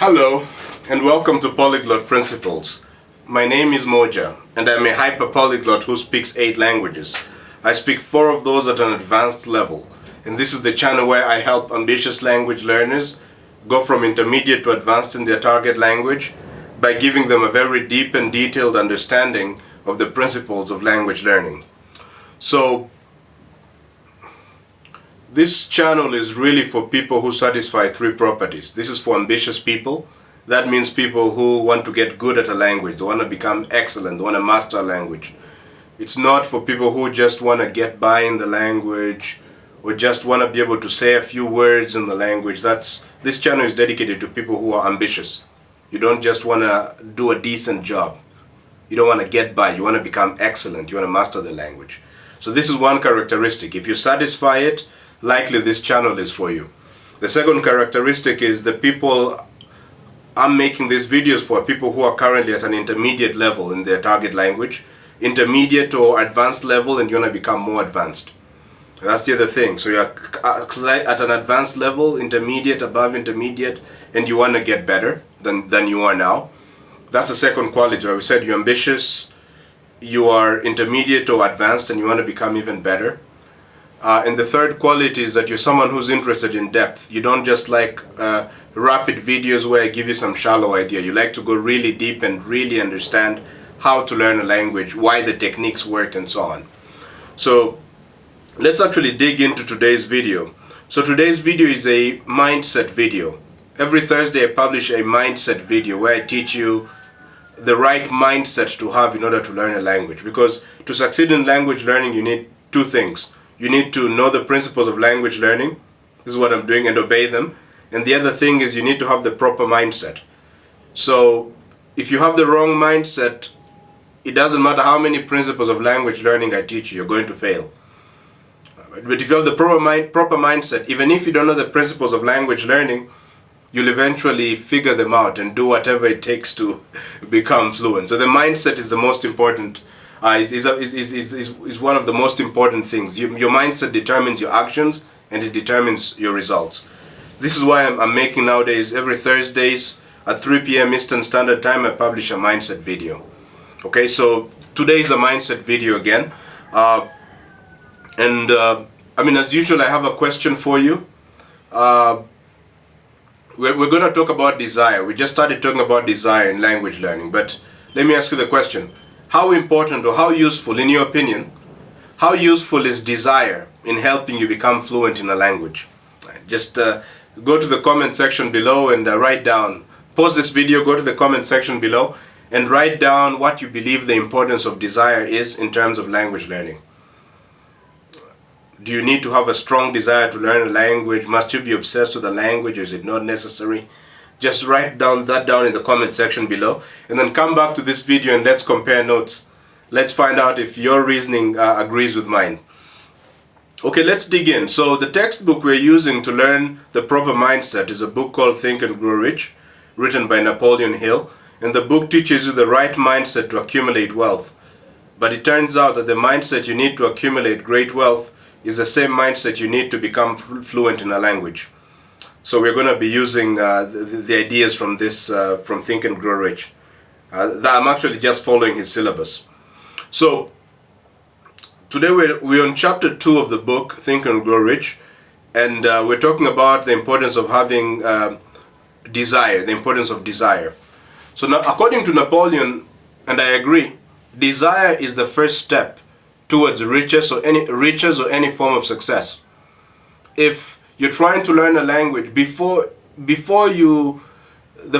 Hello, and welcome to Polyglot Principles. My name is Modja, and I'm a hyper-polyglot who speaks 8 languages. I speak 4 of those at an advanced level, and this is the channel where I help ambitious language learners go from intermediate to advanced in their target language by giving them a very deep and detailed understanding of the principles of language learning. So, this channel is really for people who satisfy 3 properties. This is for ambitious people. That means people who want to get good at a language, they want to become excellent, they want to master a language. It's not for people who just want to get by in the language or just want to be able to say a few words in the language. This channel is dedicated to people who are ambitious. You don't just want to do a decent job. You don't want to get by. You want to become excellent. You want to master the language. So this is one characteristic. If you satisfy it, likely this channel is for you. The second characteristic is the people I'm making these videos for, people who are currently at an intermediate level in their target language, intermediate or advanced level, and you want to become more advanced. That's the other thing. So you're at an advanced level, intermediate, above intermediate, and you want to get better than you are now. That's the second quality where we said you're ambitious, you are intermediate or advanced, and you want to become even better. And the third quality is that you're someone who's interested in depth. You don't just like rapid videos where I give you some shallow idea. You like to go really deep and really understand how to learn a language, why the techniques work, and so on. So let's actually dig into today's video. So today's video is a mindset video. Every Thursday I publish a mindset video where I teach you the right mindset to have in order to learn a language. Because to succeed in language learning, you need 2 things. You need to know the principles of language learning. This is what I'm doing, and obey them. And the other thing is you need to have the proper mindset. So if you have the wrong mindset, it doesn't matter how many principles of language learning I teach you, you're going to fail. But if you have the proper mindset, even if you don't know the principles of language learning, you'll eventually figure them out and do whatever it takes to become fluent. So the mindset is the most important. Is one of the most important things. Your mindset determines your actions and it determines your results. This is why I'm making nowadays every Thursdays at 3 p.m. Eastern Standard Time I publish a mindset video. Okay, so today is a mindset video again. I mean, as usual, I have a question for you. We're going to talk about desire. We just started talking about desire in language learning, but let me ask you the question. How important or how useful, in your opinion, how useful is desire in helping you become fluent in a language? Just go to the comment section below and write down, pause this video, go to the comment section below and write down what you believe the importance of desire is in terms of language learning. Do you need to have a strong desire to learn a language? Must you be obsessed with the language, or is it not necessary? Just write that down in the comment section below and then come back to this video and let's compare notes. Let's find out if your reasoning agrees with mine. Okay, let's dig in. So the textbook we're using to learn the proper mindset is a book called Think and Grow Rich, written by Napoleon Hill. And the book teaches you the right mindset to accumulate wealth. But it turns out that the mindset you need to accumulate great wealth is the same mindset you need to become fluent in a language. So we're going to be using the ideas from this, from Think and Grow Rich. I'm actually just following his syllabus. So today we're on chapter 2 of the book, Think and Grow Rich. And we're talking about the importance of having desire, the importance of desire. So now, according to Napoleon, and I agree, desire is the first step towards riches or any form of success. If you're trying to learn a language, the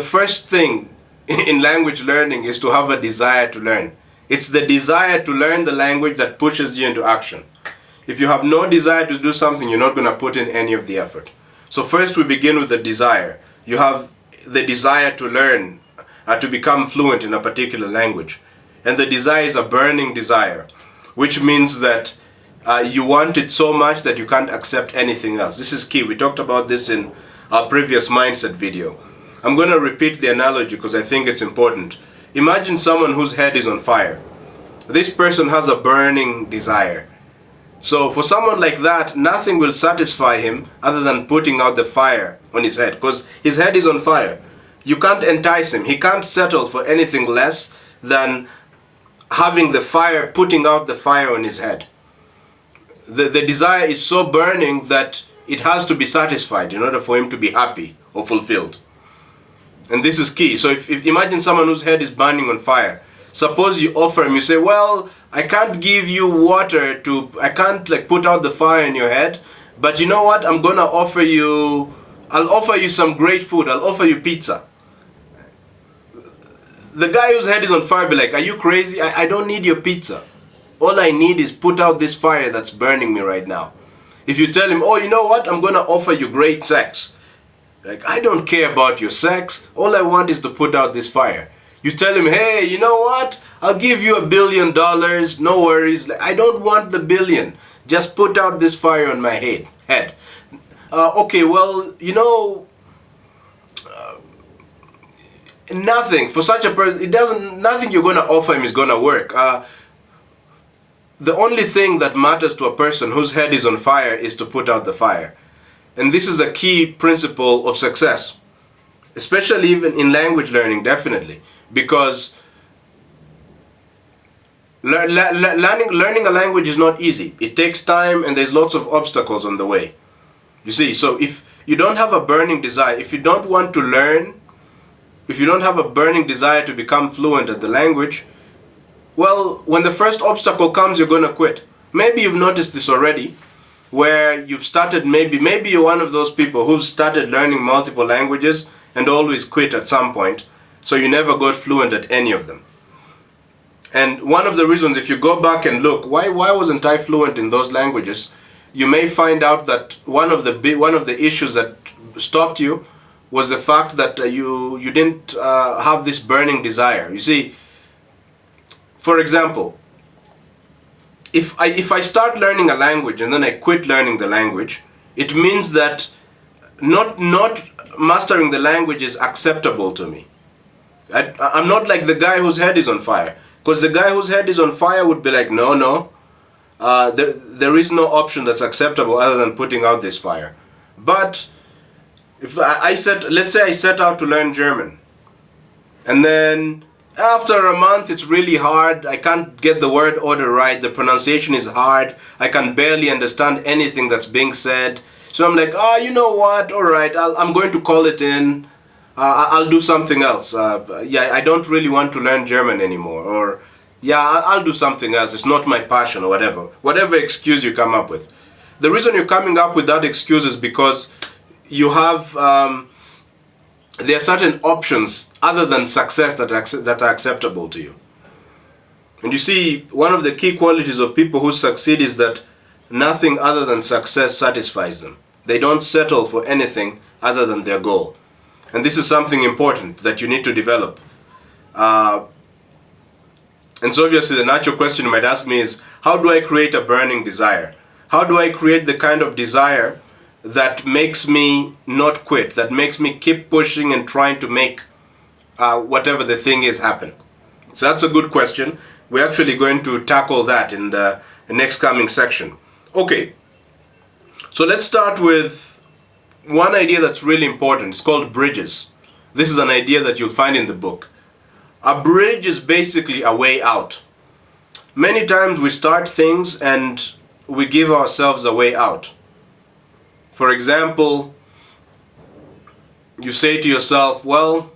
first thing in language learning is to have a desire to learn. It's the desire to learn the language that pushes you into action. If you have no desire to do something, you're not going to put in any of the effort. So first we begin with the desire. You have the desire to learn, to become fluent in a particular language. And the desire is a burning desire, which means that you want it so much that you can't accept anything else. This is key. We talked about this in our previous mindset video. I'm going to repeat the analogy because I think it's important. Imagine someone whose head is on fire. This person has a burning desire. So for someone like that, nothing will satisfy him other than putting out the fire on his head, because his head is on fire. You can't entice him. He can't settle for anything less than having the fire, putting out the fire on his head. The desire is so burning that it has to be satisfied in order for him to be happy or fulfilled. And this is key. So if imagine someone whose head is burning on fire. Suppose you offer him, you say, well, I can't give you water I can't like put out the fire in your head, but you know what? I'll offer you some great food. I'll offer you pizza. The guy whose head is on fire be like, are you crazy? I don't need your pizza. All I need is put out this fire that's burning me right now. If you tell him, oh, you know what? I'm going to offer you great sex. Like, I don't care about your sex. All I want is to put out this fire. You tell him, hey, you know what? I'll give you $1 billion. No worries. Like, I don't want the billion. Just put out this fire on my head. Okay, well, you know, nothing for such a person. Nothing you're going to offer him is going to work. The only thing that matters to a person whose head is on fire is to put out the fire. And this is a key principle of success, especially even in language learning, definitely, because learning a language is not easy. It takes time and there's lots of obstacles on the way. You see, so if you don't have a burning desire, if you don't want to learn, if you don't have a burning desire to become fluent at the language, well, when the first obstacle comes, you're going to quit. Maybe you've noticed this already, where you've started, maybe you're one of those people who've started learning multiple languages and always quit at some point, so you never got fluent at any of them. And one of the reasons, if you go back and look, why wasn't I fluent in those languages, you may find out that one of the issues that stopped you was the fact that you didn't have this burning desire. You see, for example, if I start learning a language and then I quit learning the language, it means that not mastering the language is acceptable to me. I'm not like the guy whose head is on fire, because the guy whose head is on fire would be like, no, there is no option that's acceptable other than putting out this fire. But if let's say I set out to learn German, and then after a month it's really hard, I can't get the word order right, the pronunciation is hard, I can barely understand anything that's being said. So I'm like, you know what, alright, I'm going to call it in, I'll do something else. I don't really want to learn German anymore, or I'll do something else, it's not my passion, or whatever excuse you come up with. The reason you're coming up with that excuse is because you have there are certain options other than success that are acceptable to you. And you see, one of the key qualities of people who succeed is that nothing other than success satisfies them. They don't settle for anything other than their goal. And this is something important that you need to develop. And so obviously the natural question you might ask me is, how do I create a burning desire? How do I create the kind of desire that makes me not quit, that makes me keep pushing and trying to make whatever the thing is happen? So that's a good question. We're actually going to tackle that in the next coming section. Okay, so let's start with one idea that's really important. It's called bridges. This is an idea that you'll find in the book. A bridge is basically a way out. Many times we start things and we give ourselves a way out. For example, you say to yourself, well,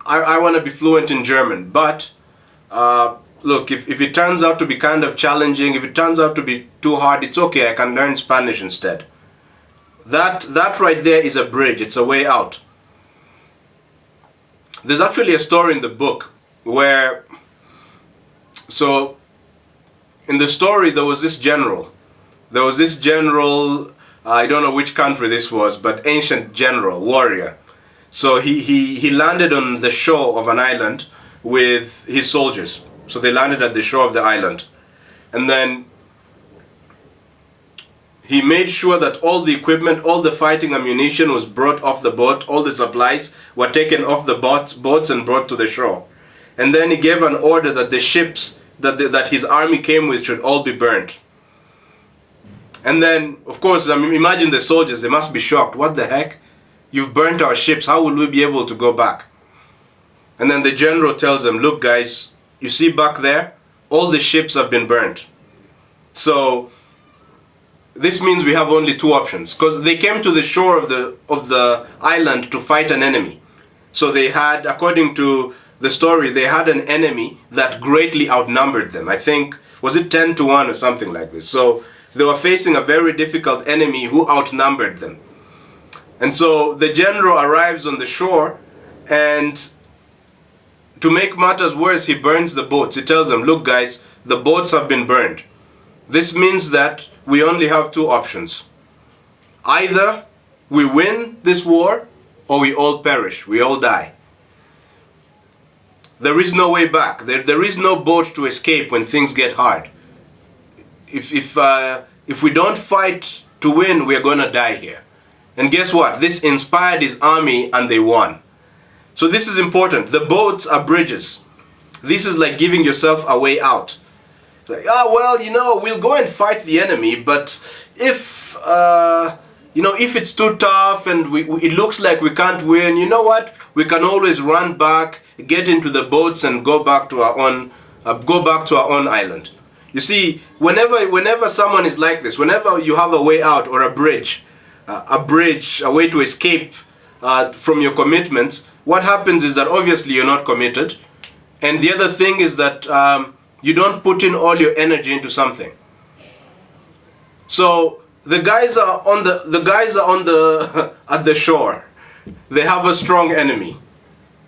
I want to be fluent in German, but look, if it turns out to be kind of challenging, if it turns out to be too hard, it's okay, I can learn Spanish instead. That right there is a bridge, it's a way out. There's actually a story in the book where, so in the story there was this general. I don't know which country this was, but ancient general, warrior. So he landed on the shore of an island with his soldiers. So they landed at the shore of the island. And then he made sure that all the equipment, all the fighting ammunition was brought off the boat, all the supplies were taken off the boats and brought to the shore. And then he gave an order that the ships that his army came with should all be burnt. And then, of course, I mean, imagine the soldiers, they must be shocked. What the heck? you've burnt our ships. How will we be able to go back? And then the general tells them, look guys, you see back there, all the ships have been burnt. So this means we have only two options, because they came to the shore of the island to fight an enemy. So they had, according to the story, they had an enemy that greatly outnumbered them. I think, was it 10-1 or something like this? So they were facing a very difficult enemy who outnumbered them. And so the general arrives on the shore, and to make matters worse, he burns the boats. He tells them, look guys, the boats have been burned. This means that we only have two options. Either we win this war, or we all perish, we all die. There is no way back. There is no boat to escape when things get hard. If we don't fight to win, we are going to die here. And guess what? This inspired his army and they won. So this is important. The boats are bridges. This is like giving yourself a way out. Like, well, we'll go and fight the enemy, but if it's too tough and it looks like we can't win, you know what? We can always run back, get into the boats and go back to our own island. You see, whenever someone is like this, whenever you have a way out or a way to escape from your commitments, what happens is that obviously you're not committed, and the other thing is that you don't put in all your energy into something. So the guys are at the shore. They have a strong enemy.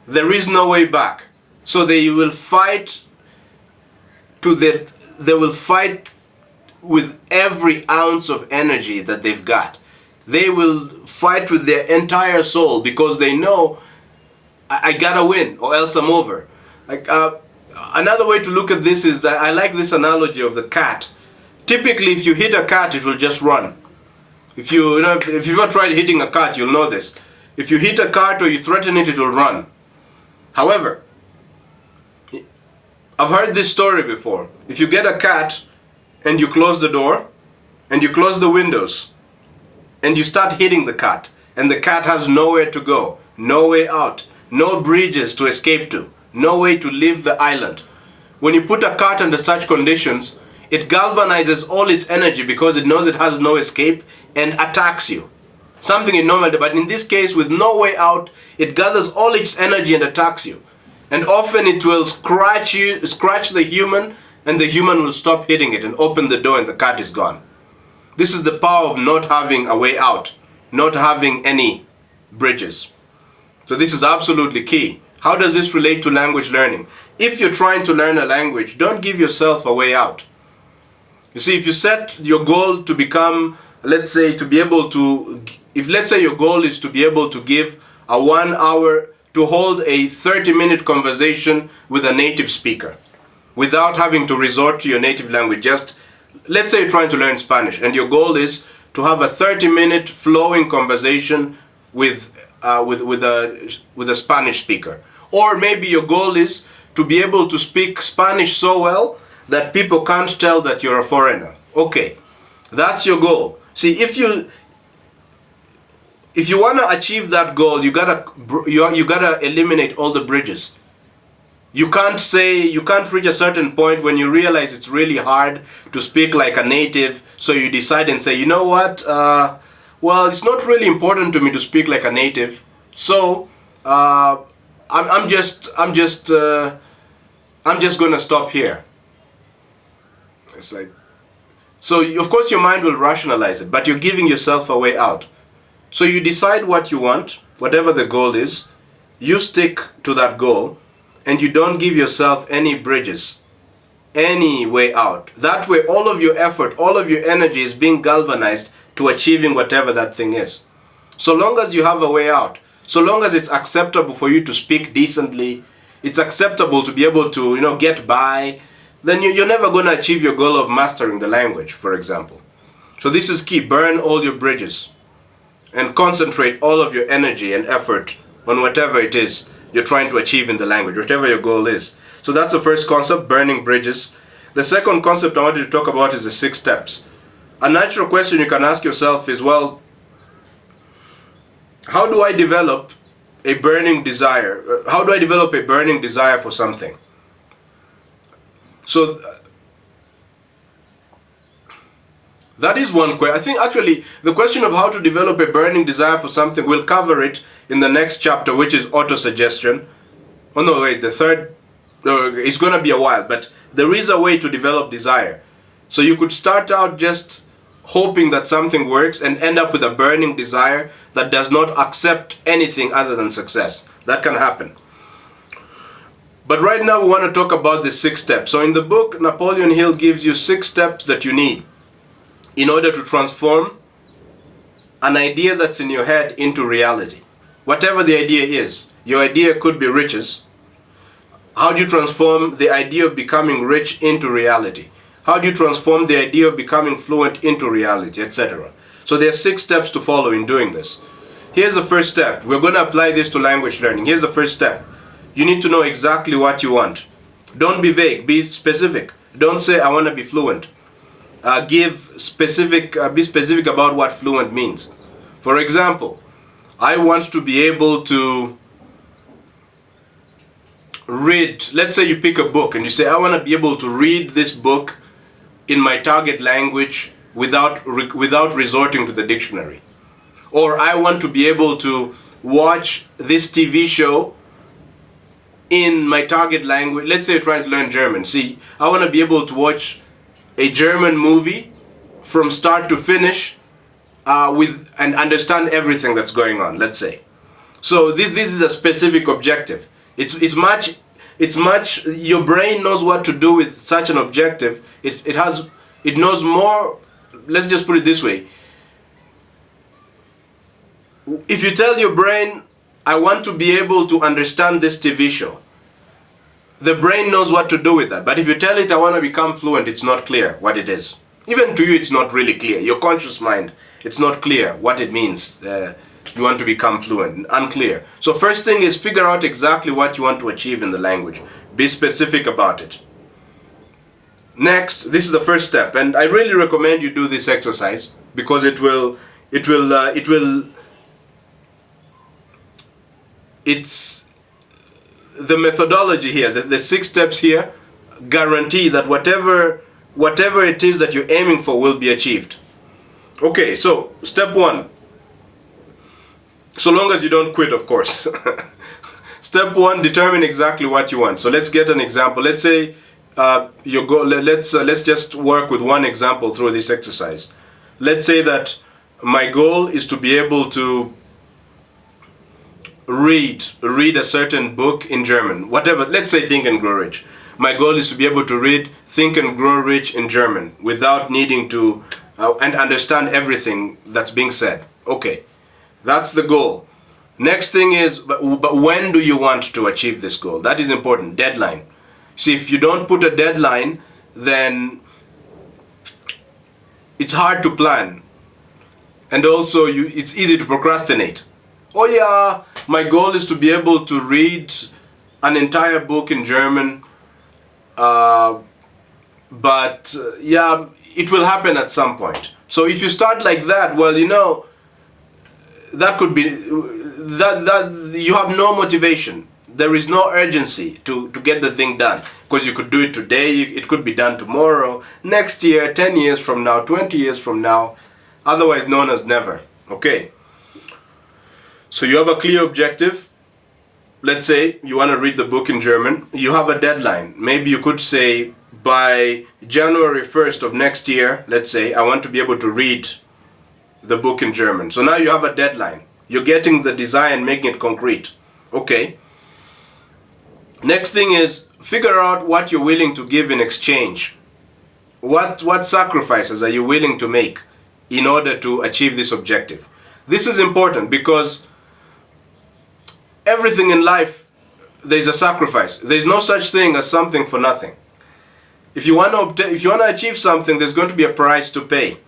There is no way back. So they will fight with every ounce of energy that they've got. They will fight with their entire soul because they know I gotta win or else I'm over. Another way to look at this is I like this analogy of the cat. Typically, if you hit a cat, it will just run. If you've ever tried hitting a cat, you'll know this. If you hit a cat or you threaten it, it will run. However, I've heard this story before. If you get a cat and you close the door and you close the windows and you start hitting the cat and the cat has nowhere to go, no way out, no bridges to escape to, no way to leave the island. When you put a cat under such conditions, it galvanizes all its energy because it knows it has no escape and attacks you. Something it normally does, but in this case, with no way out, it gathers all its energy and attacks you. And often it will scratch the human, and the human will stop hitting it and open the door and the cat is gone. This is the power of not having a way out, not having any bridges. So this is absolutely key. How does this relate to language learning? If you're trying to learn a language, don't give yourself a way out. You see, if you set your goal to become, let's say your goal is to be able to give a 1 hour, to hold a 30-minute conversation with a native speaker without having to resort to your native language. Just, let's say you're trying to learn Spanish and your goal is to have a 30-minute flowing conversation with a Spanish speaker. Or maybe your goal is to be able to speak Spanish so well that people can't tell that you're a foreigner. Okay, that's your goal. See, if you want to achieve that goal, you gotta eliminate all the bridges. You can't reach a certain point when you realize it's really hard to speak like a native, so you decide and say, you know what, well, it's not really important to me to speak like a native, so I'm just gonna stop here. It's like, so of course your mind will rationalize it, but you're giving yourself a way out. So you decide what you want, whatever the goal is, you stick to that goal, and you don't give yourself any bridges, any way out. That way all of your effort, all of your energy is being galvanized to achieving whatever that thing is. So long as you have a way out, so long as it's acceptable for you to speak decently, it's acceptable to be able to, get by, then you're never going to achieve your goal of mastering the language, for example. So this is key. Burn all your bridges and concentrate all of your energy and effort on whatever it is you're trying to achieve in the language, whatever your goal is. So that's the first concept, burning bridges. The second concept I wanted to talk about is the 6 steps. A natural question you can ask yourself is, well, how do I develop a burning desire? How do I develop a burning desire for something? So that is one question. I think actually the question of how to develop a burning desire for something, we'll cover it in the next chapter, which is autosuggestion. Oh no, wait, the third, it's going to be a while, but there is a way to develop desire. So you could start out just hoping that something works and end up with a burning desire that does not accept anything other than success. That can happen. But right now we want to talk about the 6 steps. So in the book, Napoleon Hill gives you 6 steps that you need in order to transform an idea that's in your head into reality. Whatever the idea is, your idea could be riches. How do you transform the idea of becoming rich into reality? How do you transform the idea of becoming fluent into reality, etc.? So there are 6 steps to follow in doing this. Here's the first step. We're going to apply this to language learning. Here's the first step. You need to know exactly what you want. Don't be vague, be specific. Don't say, I want to be fluent. Be specific about what fluent means. For example, I want to be able to read. Let's say you pick a book and you say, I want to be able to read this book in my target language without resorting to the dictionary. Or I want to be able to watch this TV show in my target language. Let's say you're trying to learn German. See, I want to be able to watch a German movie from start to finish and understand everything that's going on, let's say. So this is a specific objective. It's much, your brain knows what to do with such an objective. It knows more. Let's just put it this way. If you tell your brain, I want to be able to understand this TV show, the brain knows what to do with that. But if you tell it, I want to become fluent, it's not clear what it is. Even to you, it's not really clear. Your conscious mind, it's not clear what it means. You want to become fluent, unclear. So first thing is figure out exactly what you want to achieve in the language. Be specific about it. Next, this is the first step, and I really recommend you do this exercise because it's the methodology here, the 6 steps here guarantee that whatever it is that you're aiming for will be achieved. Okay, so step 1, so long as you don't quit, of course. Step 1, determine exactly what you want. So let's get an example. Let's say let's just work with one example through this exercise. Let's say that my goal is to be able to read a certain book in German, whatever. Let's say Think and Grow Rich. My goal is to be able to read Think and Grow Rich in German without needing to and understand everything that's being said. Okay, that's the goal. Next thing is, but when do you want to achieve this goal? That is important. Deadline. See, if you don't put a deadline, then it's hard to plan, and also it's easy to procrastinate. Oh yeah, my goal is to be able to read an entire book in German, but yeah, it will happen at some point. So if you start like that, well, you know, that could be that you have no motivation. There is no urgency to get the thing done, because you could do it today, it could be done tomorrow, next year, 10 years from now, 20 years from now, otherwise known as never. Okay. So you have a clear objective. Let's say you want to read the book in German. You have a deadline. Maybe you could say by January 1st of next year, let's say, I want to be able to read the book in German. So now you have a deadline. You're getting the desire and making it concrete. Okay. Next thing is figure out what you're willing to give in exchange. What sacrifices are you willing to make in order to achieve this objective? This is important because everything in life, there's a sacrifice. There's no such thing as something for nothing. If you want to achieve something, there's going to be a price to pay.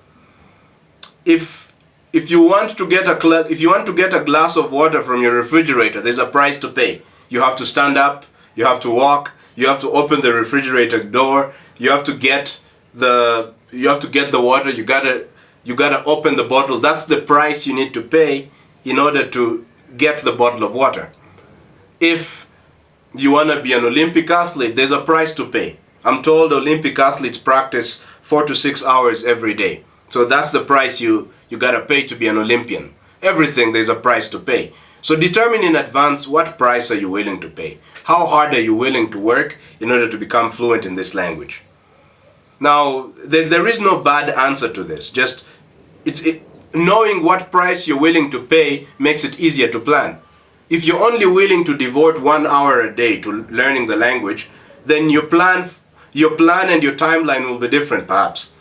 If you want to get a glass of water from your refrigerator, there's a price to pay. You have to stand up, you have to walk, you have to open the refrigerator door, you have to get the water, you gotta open the bottle. That's the price you need to pay in order to get the bottle of water. If you want to be an Olympic athlete, there's a price to pay. I'm told Olympic athletes practice 4 to 6 hours every day. So that's the price you gotta pay to be an Olympian. Everything, there's a price to pay. So determine in advance, what price are you willing to pay? How hard are you willing to work in order to become fluent in this language? Now, there is no bad answer to this. Just knowing what price you're willing to pay makes it easier to plan. If you're only willing to devote 1 hour a day to learning the language, then your plan and your timeline will be different, perhaps.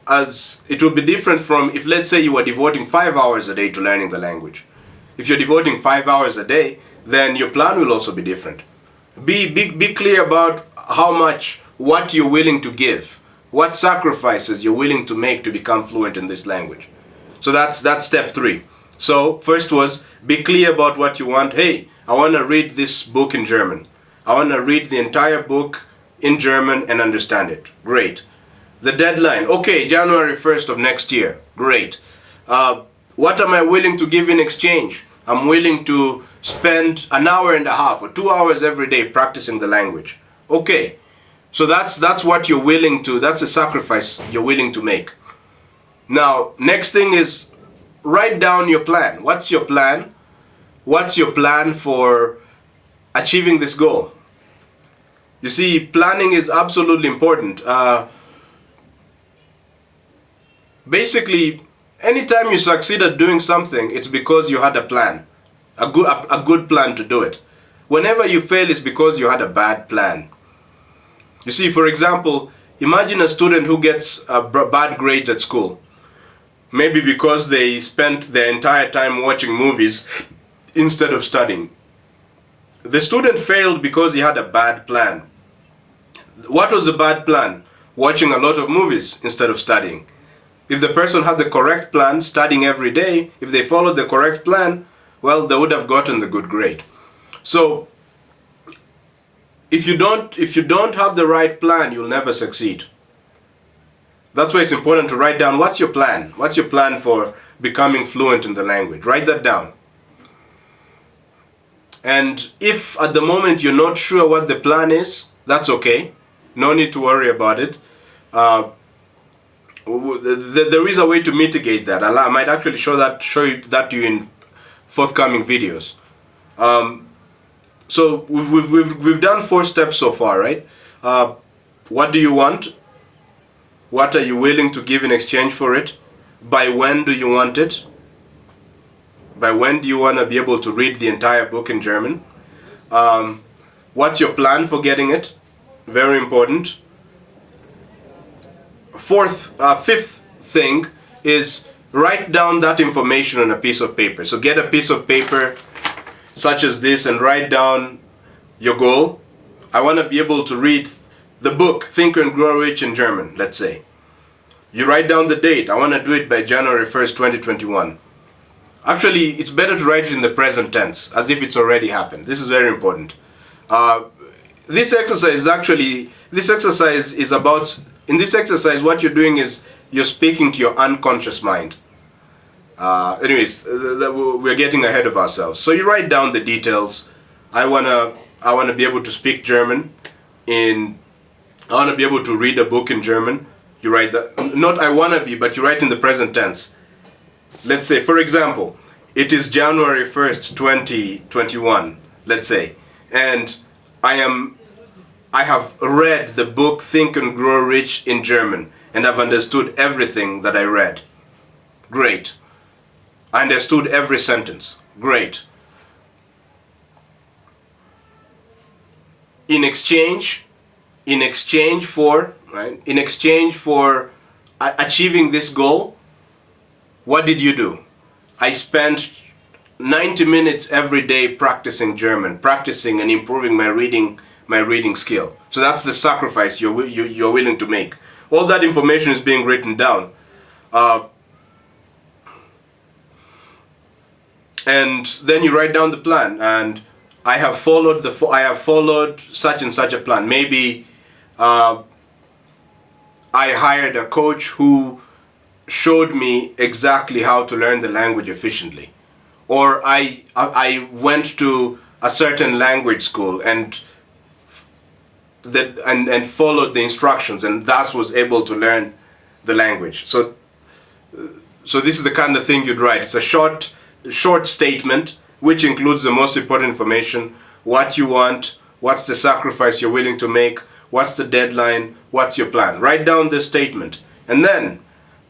As it will be different from if, let's say, you were devoting 5 hours a day to learning the language. If you're devoting 5 hours a day, then your plan will also be different. Be clear about how much, what you're willing to give, what sacrifices you're willing to make to become fluent in this language. So that's step 3. So first was, be clear about what you want. Hey, I want to read this book in German. I want to read the entire book in German and understand it. Great. The deadline. Okay, January 1st of next year. Great. What am I willing to give in exchange? I'm willing to spend an hour and a half or 2 hours every day practicing the language. Okay. So that's what you're willing to, that's a sacrifice you're willing to make. Now, next thing is, write down your plan. What's your plan? What's your plan for achieving this goal? You see, planning is absolutely important. Basically, anytime you succeed at doing something, it's because you had a plan, a good plan to do it. Whenever you fail, it's because you had a bad plan. You see, for example, imagine a student who gets bad grades at school. Maybe because they spent their entire time watching movies instead of studying. The student failed because he had a bad plan. What was the bad plan? Watching a lot of movies instead of studying. If the person had the correct plan, studying every day, if they followed the correct plan, well, they would have gotten the good grade. So, if you don't have the right plan, you'll never succeed. That's why it's important to write down, what's your plan? What's your plan for becoming fluent in the language? Write that down. And if at the moment you're not sure what the plan is, that's okay. No need to worry about it. There is a way to mitigate that. I might actually show you that to you in forthcoming videos. So we've done 4 steps so far, right? What do you want? What are you willing to give in exchange for it? By when do you want it? By when do you want to be able to read the entire book in German? What's your plan for getting it? Very important. Fifth thing is, write down that information on a piece of paper. So get a piece of paper such as this and write down your goal. I want to be able to read the book Think and Grow Rich in German, let's say. You write down the date. I want to do it by January 1st, 2021. Actually, it's better to write it in the present tense, as if it's already happened. This is very important. This exercise is about, in this exercise, what you're doing is you're speaking to your unconscious mind. Anyways, we're getting ahead of ourselves. So you write down the details. I wanna be able to speak German. I wanna be able to read a book in German. You write that. Not I wanna be, but you write in the present tense. Let's say, for example, it is January 1st, 2021. Let's say, and I have read the book Think and Grow Rich in German, and I've understood everything that I read. Great. I understood every sentence. Great. In exchange for achieving this goal, what did you do? I spent 90 minutes every day practicing German, practicing and improving my reading skill. So that's the sacrifice you're willing to make. All that information is being written down. And then you write down the plan, and I have followed such and such a plan. Maybe I hired a coach who showed me exactly how to learn the language efficiently. or I went to a certain language school and followed the instructions and thus was able to learn the language. So this is the kind of thing you'd write. It's a short statement which includes the most important information: what you want, what's the sacrifice you're willing to make, what's the deadline, what's your plan. Write down this statement. And then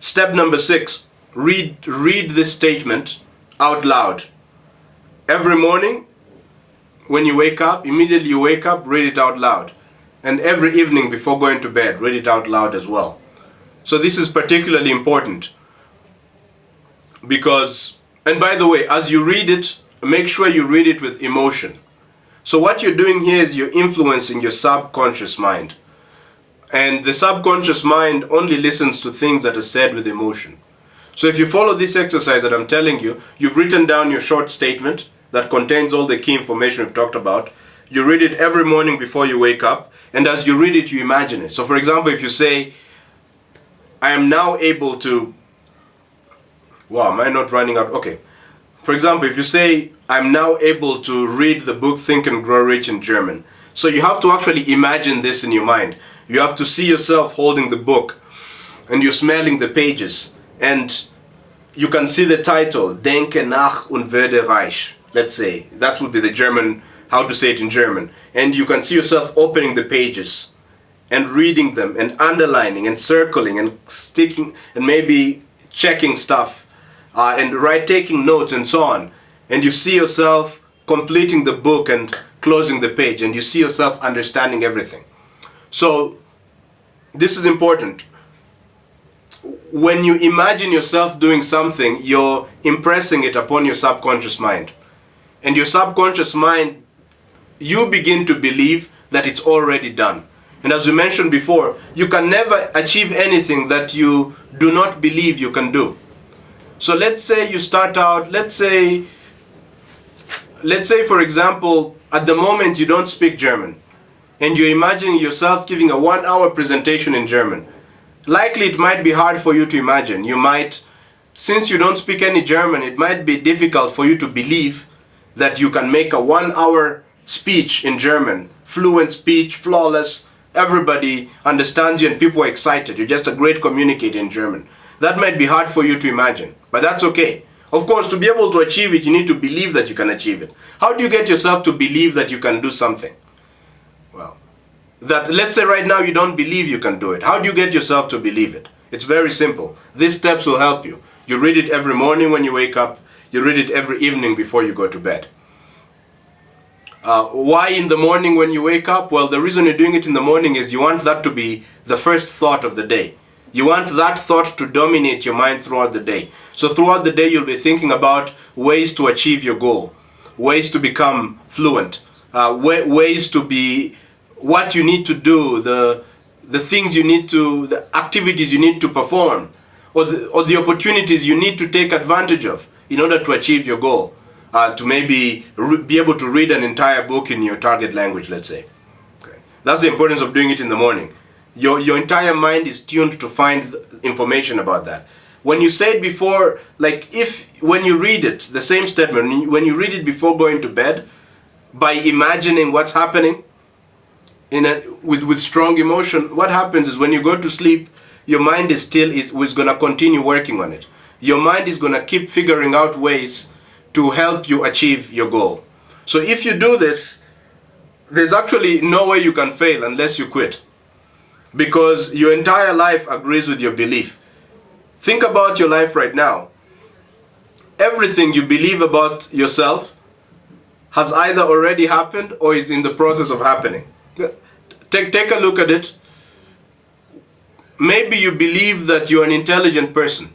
step number 6, read this statement out loud. Every morning when you wake up, immediately you wake up, read it out loud. And every evening before going to bed, read it out loud as well. So this is particularly important because, and by the way, as you read it, make sure you read it with emotion. So what you're doing here is you're influencing your subconscious mind. And the subconscious mind only listens to things that are said with emotion. So if you follow this exercise that I'm telling you, you've written down your short statement that contains all the key information we've talked about. You read it every morning before you wake up, and as you read it, you imagine it. So for example, if you say, I am now able to, wow, am I not running out? Okay. For example, if you say, I'm now able to read the book Think and Grow Rich in German. So you have to actually imagine this in your mind. You have to see yourself holding the book and you're smelling the pages and you can see the title, Denke nach und werde reich. Let's say, that would be the German, how to say it in German. And you can see yourself opening the pages and reading them and underlining and circling and sticking and maybe checking stuff and taking notes and so on. And you see yourself completing the book and closing the page, and you see yourself understanding everything. So this is important. When you imagine yourself doing something, you're impressing it upon your subconscious mind. And your subconscious mind, you begin to believe that it's already done. And as we mentioned before, you can never achieve anything that you do not believe you can do. So let's say you start out, let's say for example, at the moment you don't speak German and you're imagining yourself giving a 1-hour presentation in German. Likely it might be hard for you to imagine. You might, since you don't speak any German, it might be difficult for you to believe that you can make a 1-hour speech in German. Fluent speech, flawless, everybody understands you and people are excited. You're just a great communicator in German. That might be hard for you to imagine, but that's okay. Of course, to be able to achieve it, you need to believe that you can achieve it. How do you get yourself to believe that you can do something? Well, let's say right now you don't believe you can do it. How do you get yourself to believe it? It's very simple. These steps will help you. You read it every morning when you wake up. You read it every evening before you go to bed. Why in the morning when you wake up? Well, the reason you're doing it in the morning is you want that to be the first thought of the day. You want that thought to dominate your mind throughout the day. So throughout the day, you'll be thinking about ways to achieve your goal, ways to become fluent, ways to be, what you need to do, the things you need to, the activities you need to perform, or the opportunities you need to take advantage of in order to achieve your goal. To maybe be able to read an entire book in your target language, let's say. Okay. That's the importance of doing it in the morning. Your entire mind is tuned to find information about that. When you say it before, like when you read it, the same statement, when you read it before going to bed, by imagining what's happening with strong emotion, what happens is when you go to sleep, your mind is going to continue working on it. Your mind is going to keep figuring out ways to help you achieve your goal. So if you do this, there's actually no way you can fail unless you quit. Because your entire life agrees with your belief. Think about your life right now. Everything you believe about yourself has either already happened or is in the process of happening. Take a look at it. Maybe you believe that you're an intelligent person,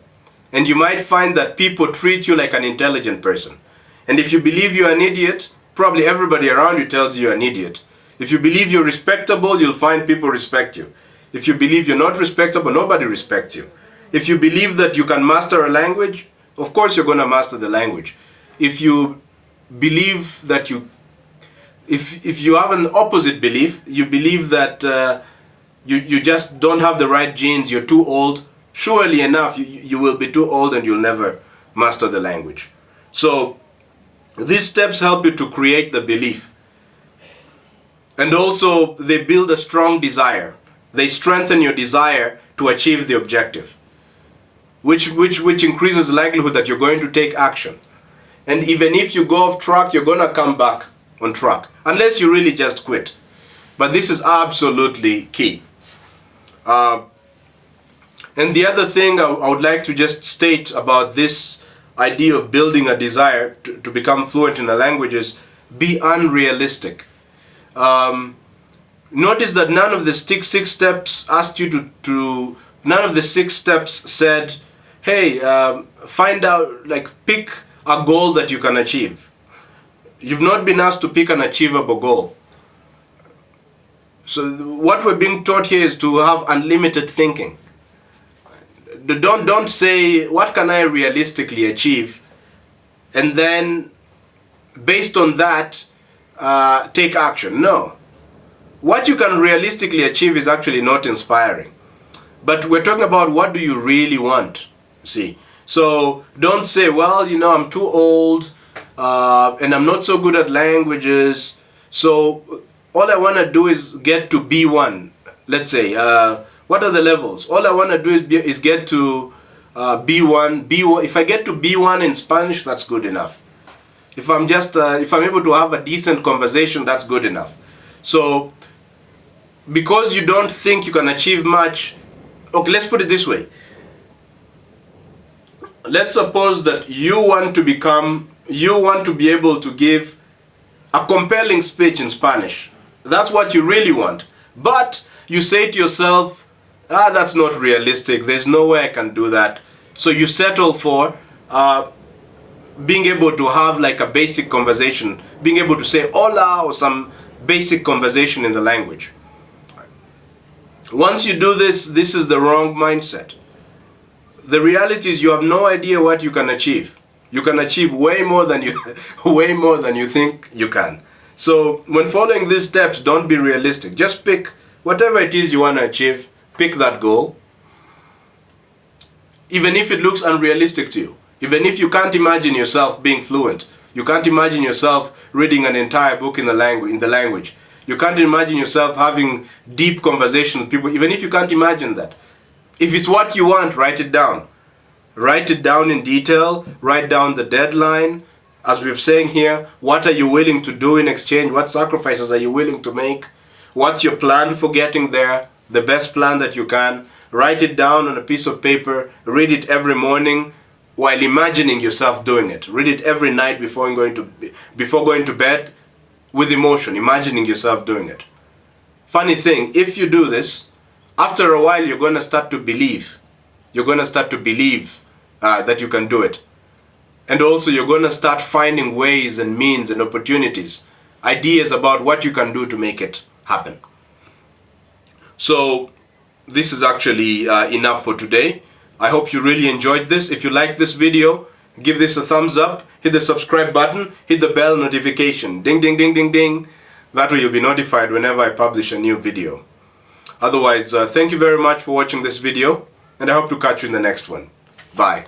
and you might find that people treat you like an intelligent person. And if you believe you're an idiot, probably everybody around you tells you you're an idiot. If you believe you're respectable, you'll find people respect you. If you believe you're not respectable, nobody respects you. If you believe that you can master a language, of course you're going to master the language. If you believe that if you have an opposite belief, you believe that you just don't have the right genes, you're too old, surely enough you will be too old and you'll never master the language. So These steps help you to create the belief. And also, they build a strong desire. They strengthen your desire to achieve the objective, which increases the likelihood that you're going to take action. And even if you go off track, you're going to come back on track, unless you really just quit. But this is absolutely key. And the other thing I would like to just state about this idea of building a desire to become fluent in a language is be unrealistic. Notice that none of the six steps asked you to none of the 6 steps said, hey, find out, like, pick a goal that you can achieve. You've not been asked to pick an achievable goal. So what we're being taught here is to have unlimited thinking. Don't say, what can I realistically achieve? And then, based on that, take action. No. What you can realistically achieve is actually not inspiring. But we're talking about, what do you really want? See? So don't say, well, you know, I'm too old, and I'm not so good at languages, so all I want to do is get to B1. Let's say, what are the levels? All I want to do is get to B1. If I get to B1 in Spanish, that's good enough. If I'm able to have a decent conversation, that's good enough. So, because you don't think you can achieve much, okay, let's put it this way. Let's suppose that you want to be able to give a compelling speech in Spanish. That's what you really want. But you say to yourself, that's not realistic. There's no way I can do that. So you settle for being able to have like a basic conversation, being able to say hola or some basic conversation in the language. Once you do this, this is the wrong mindset. The reality is you have no idea what you can achieve. You can achieve way more than you think you can. So when following these steps, don't be realistic. Just pick whatever it is you want to achieve. Pick that goal. Even if it looks unrealistic to you. Even if you can't imagine yourself being fluent. You can't imagine yourself reading an entire book in the language. You can't imagine yourself having deep conversation with people. Even if you can't imagine that. If it's what you want, write it down. Write it down in detail. Write down the deadline. As we're saying here, what are you willing to do in exchange? What sacrifices are you willing to make? What's your plan for getting there? The best plan that you can. Write it down on a piece of paper. Read it every morning while imagining yourself doing it. Read it every night before going to bed with emotion, imagining yourself doing it. Funny thing, if you do this, after a while you're going to start to believe. You're going to start to believe that you can do it. And also you're going to start finding ways and means and opportunities, ideas about what you can do to make it happen. So this is actually enough for today. I hope you really enjoyed this. If you liked this video, give this a thumbs up, hit the subscribe button, hit the bell notification. Ding, ding, ding, ding, ding. That way you'll be notified whenever I publish a new video. Otherwise, thank you very much for watching this video, and I hope to catch you in the next one. Bye.